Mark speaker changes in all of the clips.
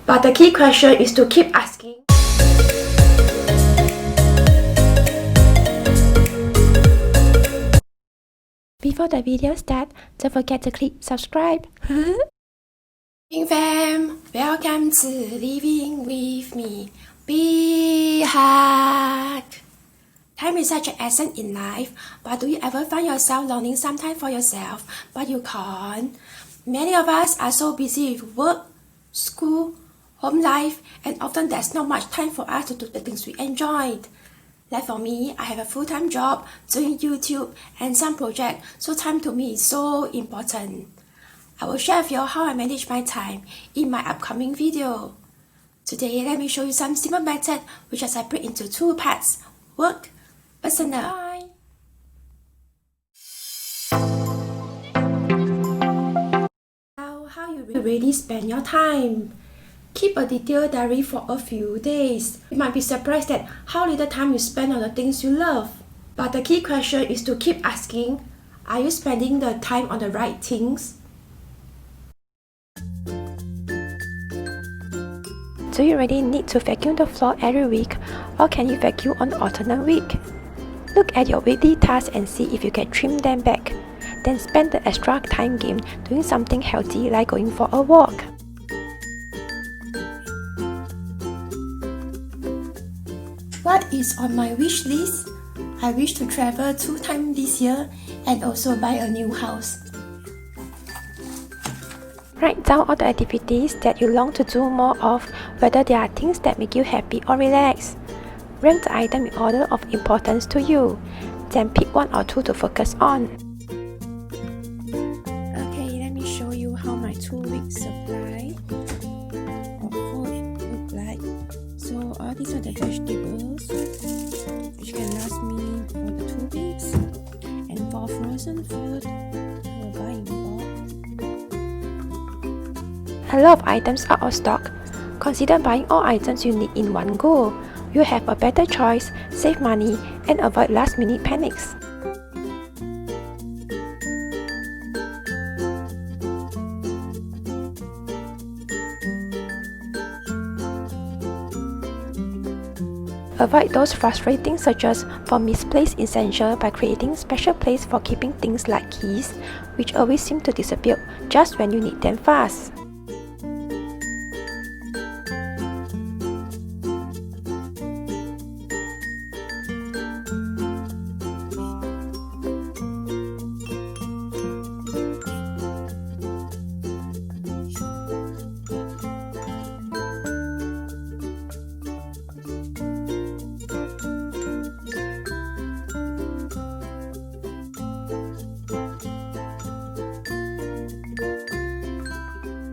Speaker 1: But the key question is to keep asking.
Speaker 2: Before the video starts, don't forget to click subscribe.
Speaker 1: Fam, welcome to Living With Me. Be hard. Time is such an essence in life, but do you ever find yourself longing sometimes for yourself, but you can't? Many of us are so busy with work, school, home life, and often there's not much time for us to do the things we enjoy. Like for me, I have a full-time job doing YouTube and some projects, so time to me is so important. I will share with you how I manage my time in my upcoming video. Today, let me show you some simple methods which I separate into two parts: work, personal. Bye. How you really spend your time? Keep a detailed diary for a few days. You might be surprised at how little time you spend on the things you love. But the key question is to keep asking, are you spending the time on the right things?
Speaker 2: Do you really need to vacuum the floor every week, or can you vacuum on alternate week? Look at your weekly tasks and see if you can trim them back. Then spend the extra time game doing something healthy like going for a walk.
Speaker 1: What is on my wish list? I wish to travel 2 times this year and also buy a new house.
Speaker 2: Write down all the activities that you long to do more of, whether they are things that make you happy or relax. Rank the item in order of importance to you. Then pick 1 or 2 to focus on.
Speaker 1: Okay, let me show you how my 2-week supply of food look like. So all these are the vegetables which can last me for the 2 weeks. And for frozen food, I will buy in bulk.
Speaker 2: A lot of items are out of stock. Consider buying all items you need in one go. You'll have a better choice, save money, and avoid last-minute panics. Avoid those frustrating searches for misplaced essentials by creating special place for keeping things like keys, which always seem to disappear just when you need them fast.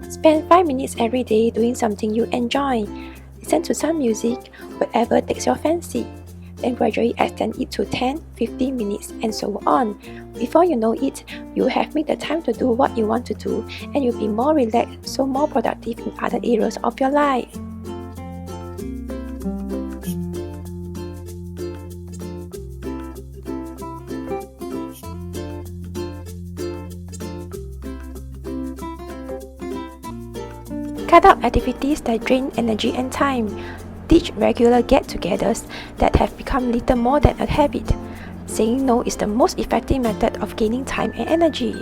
Speaker 2: Spend 5 minutes every day doing something you enjoy. Listen to some music, whatever takes your fancy. Then gradually extend it to 10, 15 minutes and so on. Before you know it, you have made the time to do what you want to do, and you'll be more relaxed, so more productive in other areas of your life. Cut out activities that drain energy and time. Ditch regular get-togethers that have become little more than a habit. Saying no is the most effective method of gaining time and energy.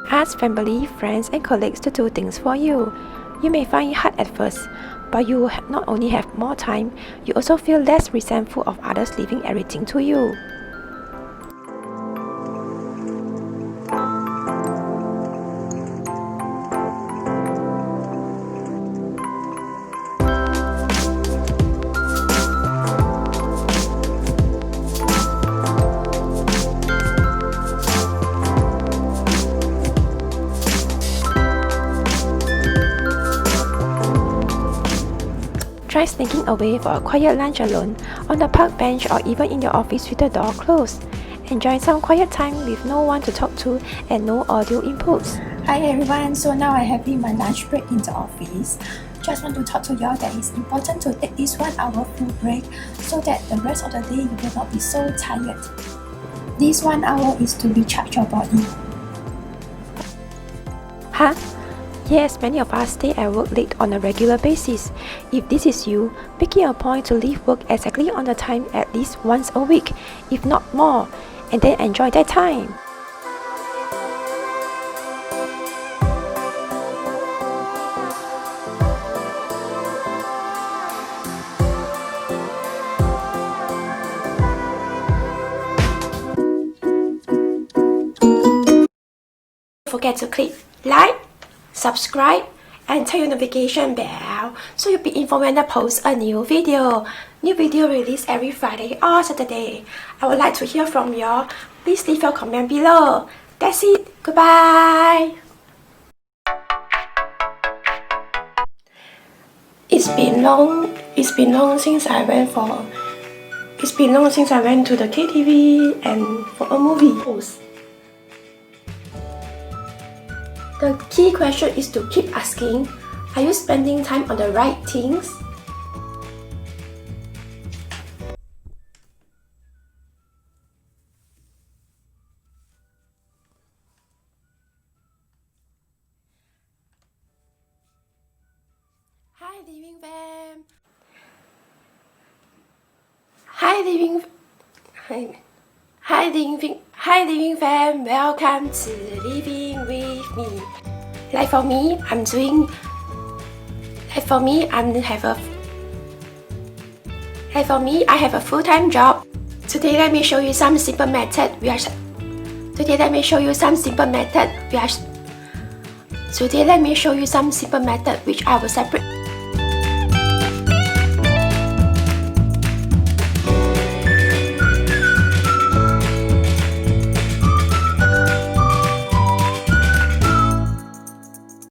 Speaker 2: Ask family, friends, and colleagues to do things for you. You may find it hard at first, but you will not only have more time, you also feel less resentful of others leaving everything to you. try sneaking away for a quiet lunch alone, on the park bench, or even in your office with the door closed. Enjoy some quiet time with no one to talk to and no audio inputs.
Speaker 1: Hi everyone, so now I'm having my lunch break in the office. Just want to talk to y'all that it's important to take this 1 hour full break so that the rest of the day you will not be so tired. This 1 hour is to recharge your body.
Speaker 2: Huh? Yes, many of us stay at work late on a regular basis. If this is you, make it a point to leave work exactly on the time at least once a week, if not more, and then enjoy that time.
Speaker 1: Don't forget to click like, subscribe, and turn your notification bell so you'll be informed when I post a new video. New video released every Friday or Saturday. I would like to hear from y'all. Please leave your comment below. That's it. Goodbye. It's been long since I went to the KTV and for a movie. The key question is to keep asking, are you spending time on the right things? Hi Living Fam. Hi Living Fam, welcome to Living with Me. Like for me, I have a full-time job. Today let me show you some simple method which I will separate